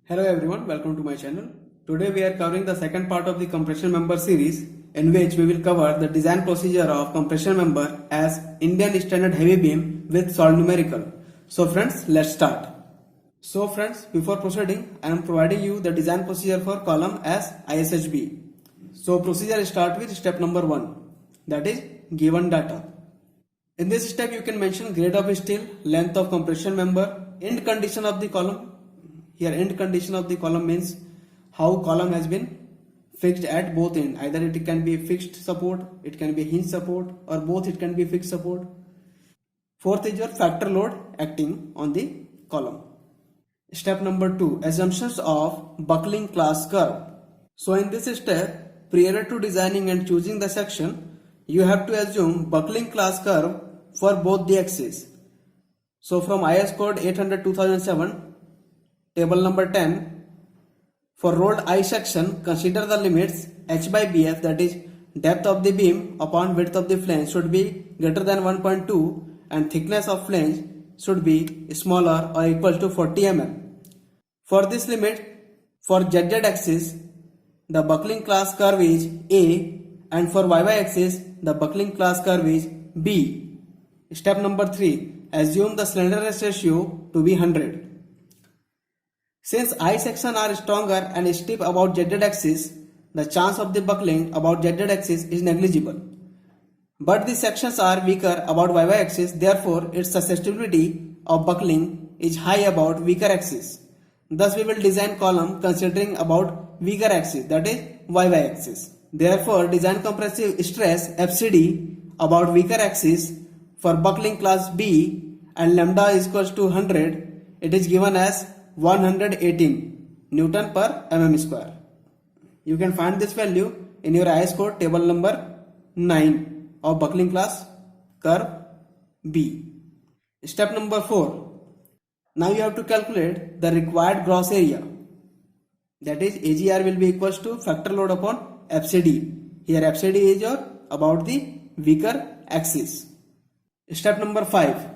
Hello everyone, welcome to my channel. Today we are covering the second part of the compression member series, in which we will cover the design procedure of compression member as Indian Standard Heavy Beam with solved numerical. So friends, let's start. So friends, before proceeding, I am providing you the design procedure for column as ISHB. So procedure start with step number 1, that is given data. In this step you can mention grade of steel, length of compression member, end condition of the column. Here end condition of the column means how column has been fixed at both ends. Either it can be fixed support, it can be hinge support, or both it can be fixed support. Fourth is your factor load acting on the column. Step number 2, assumptions of buckling class curve. So in this step, prior to designing and choosing the section, you have to assume buckling class curve for both the axes. So from IS code 800-2007, table number 10, for rolled I section, consider the limits h by bf, that is depth of the beam upon width of the flange should be greater than 1.2 and thickness of flange should be smaller or equal to 40 mm. For this limit, for ZZ axis, the buckling class curve is A, and for YY axis, the buckling class curve is B. Step number 3, assume the slenderness ratio to be 100. Since I section are stronger and stiff about ZZ axis, the chance of the buckling about ZZ axis is negligible. But the sections are weaker about YY axis, therefore its susceptibility of buckling is high about weaker axis. Thus we will design column considering about weaker axis, that is YY axis. Therefore design compressive stress FCD about weaker axis for buckling class B and lambda is equals to 100. It is given as 118 Newton per mm square. You can find this value in your IS code table number 9 of buckling class curve B. Step number 4. Now you have to calculate the required gross area. That is AGR will be equals to factor load upon FCD. Here FCD is your about the weaker axis. Step number 5.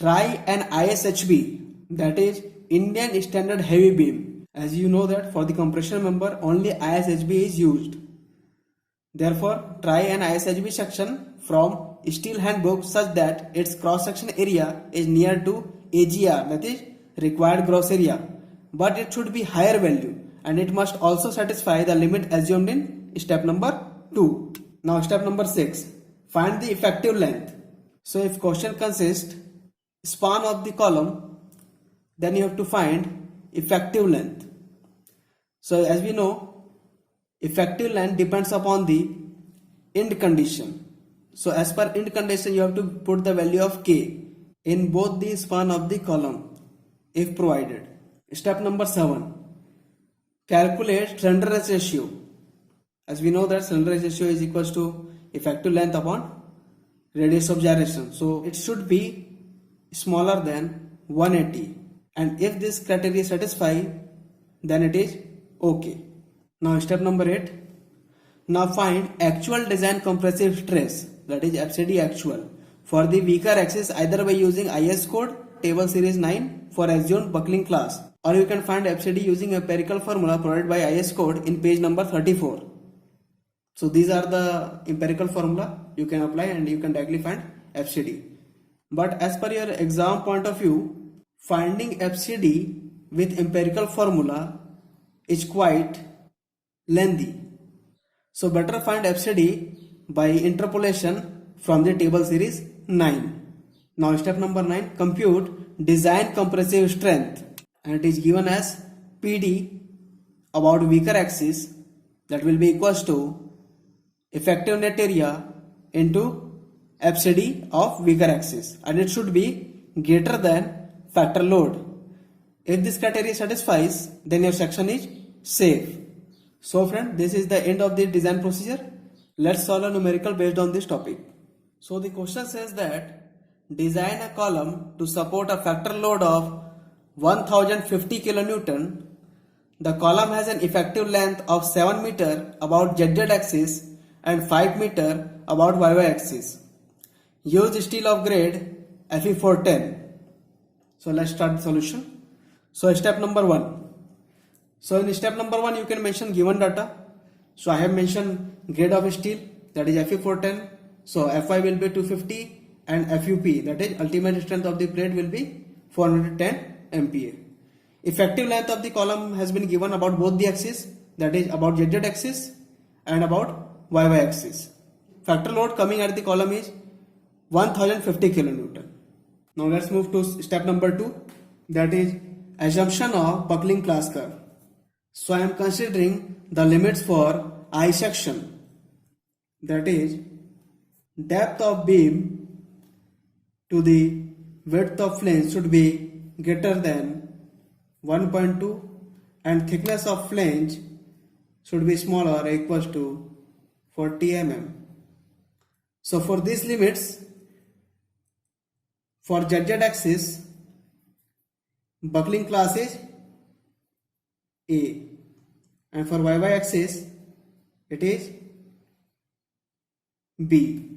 Try an ISHB, that is Indian Standard Heavy Beam. As you know that for the compression member only ISHB is used. Therefore try an ISHB section from steel handbook such that its cross section area is near to AGR, that is required gross area, but it should be higher value and it must also satisfy the limit assumed in step number 2. Now step number 6, find the effective length. So if question consists span of the column, then you have to find effective length. So as we know, effective length depends upon the end condition. So as per end condition you have to put the value of K in both the span of the column if provided. Step number 7, calculate slenderness ratio. As we know that slenderness ratio is equals to effective length upon radius of gyration. So it should be smaller than 180. And if this criteria satisfy, then it is okay. Now step number 8. Now find actual design compressive stress, that is FCD actual, for the weaker axis either by using IS code table series 9 for assumed buckling class, or you can find FCD using empirical formula provided by IS code in page number 34. So these are the empirical formula you can apply and you can directly find FCD. But as per your exam point of view, finding FCD with empirical formula is quite lengthy. So better find FCD by interpolation from the table series 9. Now step number 9, compute design compressive strength, and it is given as PD about weaker axis, that will be equals to effective net area into FCD of weaker axis, and it should be greater than factor load. If this criteria satisfies, then your section is safe. So friend, this is the end of the design procedure. Let's solve a numerical based on this topic. So the question says that design a column to support a factor load of 1050 kN. The column has an effective length of 7 meter about ZZ axis and 5 meter about YY axis. Use steel of grade Fe410. So let's start the solution. So step number 1, So in step number 1 you can mention given data. So I have mentioned grade of steel, that is Fe410. So Fy will be 250 and FUP, that is ultimate strength of the plate, will be 410 MPa. Effective length of the column has been given about both the axes, that is about ZZ axis and about YY axis. Factor load coming at the column is 1050 kN. Now let's move to step number 2, that is assumption of buckling class curve. So I am considering the limits for I section, that is depth of beam to the width of flange should be greater than 1.2 and thickness of flange should be smaller or equals to 40 mm. So for these limits, for ZZ axis, buckling class is A, and for YY axis it is B.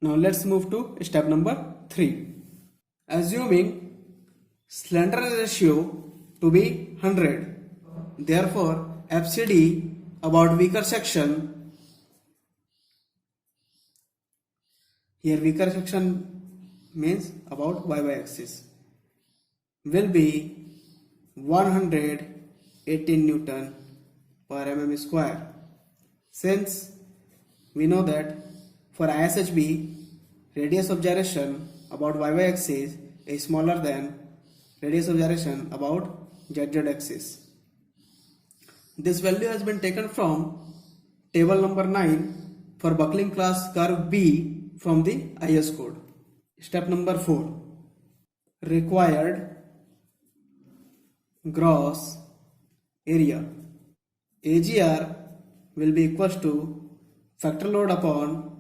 Now let's move to step number 3. Assuming slenderness ratio to be 100, therefore FCD about weaker section, here weaker section means about YY axis, will be 118 Newton per mm square. Since we know that for ISHB, radius of gyration about YY axis is smaller than radius of gyration about ZZ axis. This value has been taken from table number 9 for buckling class curve B from the IS code. Step number 4. Required gross area. AGR will be equals to factor load upon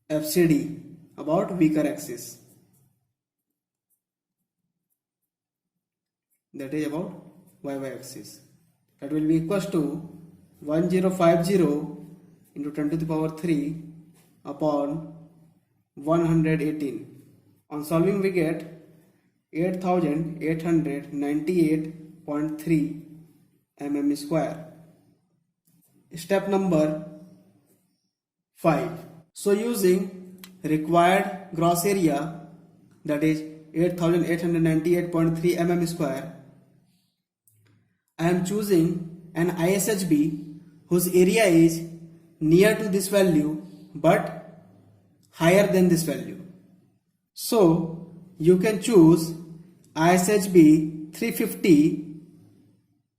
FCD about weaker axis, that is about YY axis. That will be equals to 1050 into 10 to the power 3 upon 118. On solving we get 8898.3 mm square. Step number 5. So using required gross area, that is 8898.3 mm square, I am choosing an ISHB whose area is near to this value but higher than this value. So you can choose ISHB 350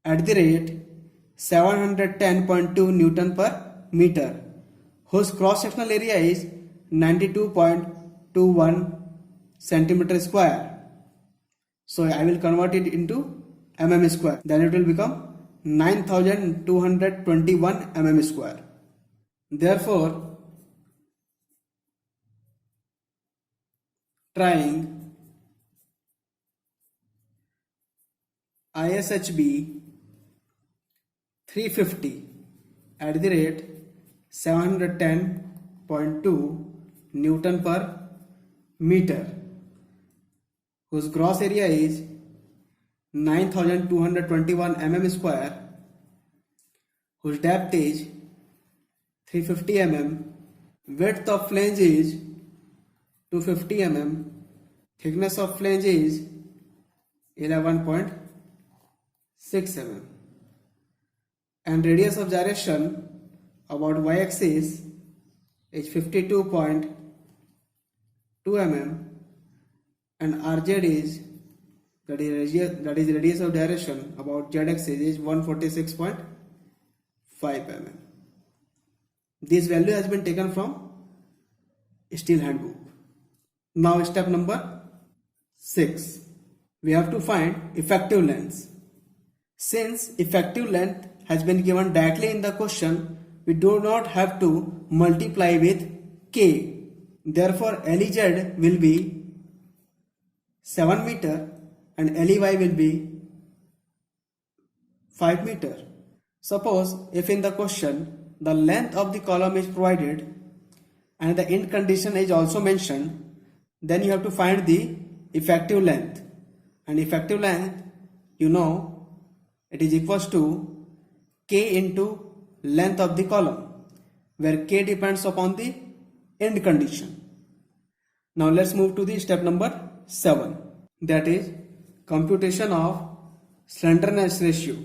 at the rate 710.2 Newton per meter, whose cross sectional area is 92.21 centimeter square. So I will convert it into mm square, then it will become 9221 mm square. Therefore, trying ISHB 350 at the rate 710.2 Newton per meter, whose gross area is 9221 mm square, whose depth is 350 mm, width of flange is 250 mm, thickness of flange is 11.6 mm, and radius of gyration about y-axis is 52.2 mm, and RZ is that is radius of gyration about z-axis is 146.5 mm. This value has been taken from Steel Handbook. Now step number 6. We have to find effective length. Since effective length has been given directly in the question, we do not have to multiply with K. Therefore, LEZ will be 7 meter and LEY will be 5 meter. Suppose if in the question the length of the column is provided and the end condition is also mentioned, then you have to find the effective length. And effective length, you know, it is equals to K into length of the column, where K depends upon the end condition. Now let's move to the step number 7, that is computation of slenderness ratio.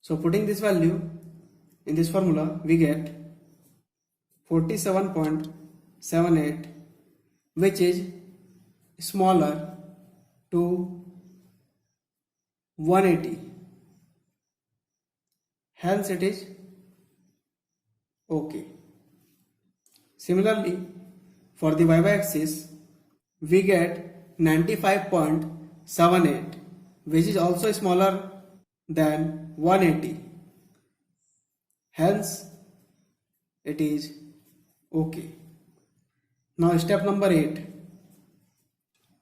So putting this value in this formula, we get 47.78, which is smaller to 180. Hence it is okay. Similarly, for the y-axis, we get 95.78, which is also smaller than 180. Hence, it is okay. Now step number 8.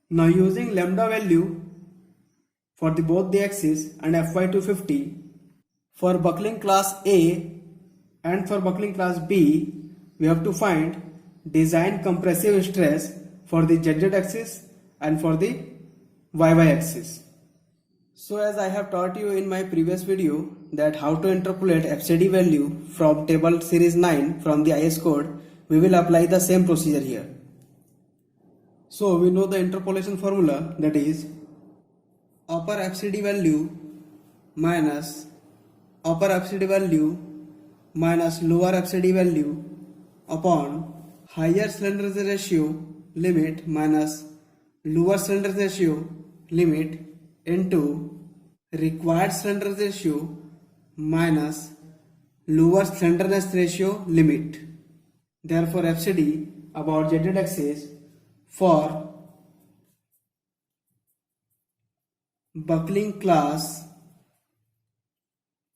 Now using lambda value for both the axis and Fy250, for buckling class A and for buckling class B, we have to find design compressive stress for the ZZ axis and for the YY axis. So as I have taught you in my previous video that how to interpolate FCD value from table series 9 from the IS code, we will apply the same procedure here. So we know the interpolation formula, that is upper FCD value minus upper FCD value minus lower FCD value upon higher slenderness ratio limit minus lower slenderness ratio limit into required slenderness ratio minus lower slenderness ratio limit. Therefore FCD about ZZ axis for buckling class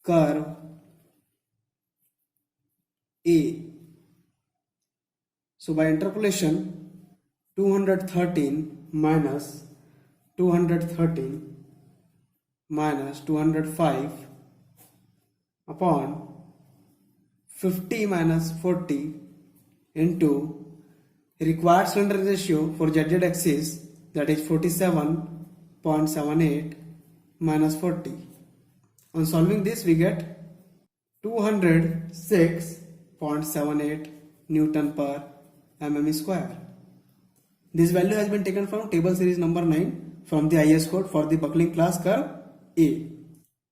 curve A. So by interpolation, 213 minus 213 minus 205 upon 50 minus 40 into required slenderness ratio for ZZ axis, that is 47.78 minus 40. On solving this, we get 206.78 Newton per mm square. This value has been taken from table series number 9 from the IS code for the buckling class curve A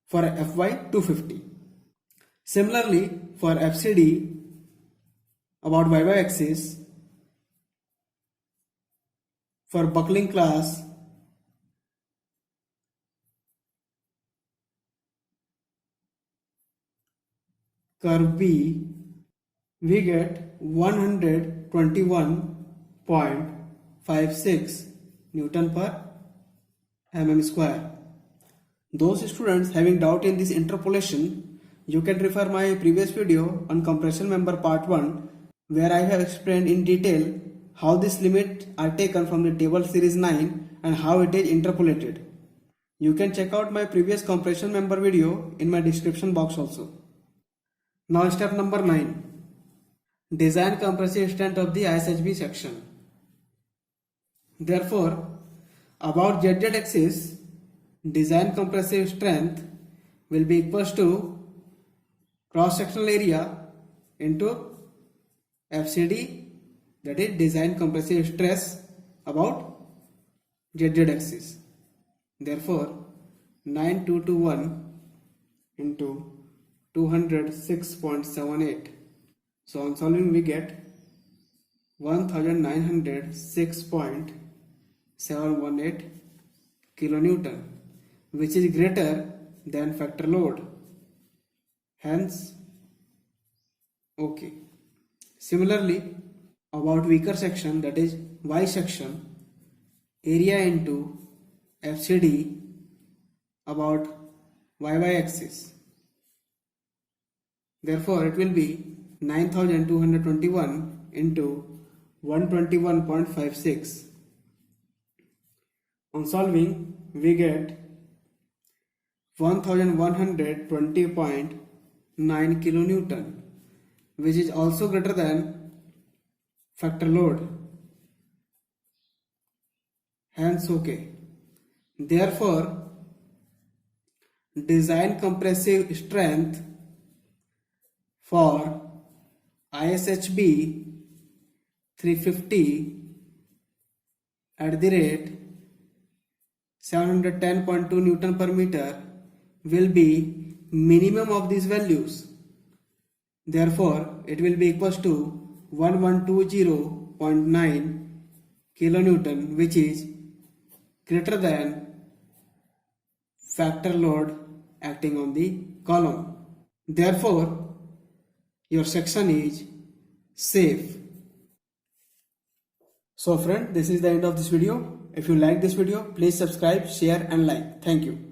for Fy250. Similarly, for FCD about YY axis for buckling class curve B, we get 121.56 Newton per mm square. Those students having doubt in this interpolation, you can refer my previous video on compression member part 1, where I have explained in detail how this limit are taken from the table series 9 and how it is interpolated. You can check out my previous compression member video in my description box also. Now step number 9. Design compressive strength of the ISHB section. Therefore, about ZZ axis, design compressive strength will be equals to cross sectional area into FCD, that is design compressive stress about ZZ axis. Therefore 9221 into 206.78. So on solving we get 1906.718 kilonewton, which is greater than factor load. Hence okay. Similarly, about weaker section, that is Y section, area into FCD about YY axis. Therefore it will be 9221 into 121.56. On solving, we get 1120.9 kilonewton, which is also greater than factor load. Hence okay. Therefore design compressive strength for ISHB 350 at the rate 710.2 Newton per meter will be minimum of these values. Therefore, it will be equals to 1120.9 kilonewton, which is greater than factor load acting on the column. Therefore, your section is safe. So friend, this is the end of this video. If you like this video, please subscribe, share and like. Thank you.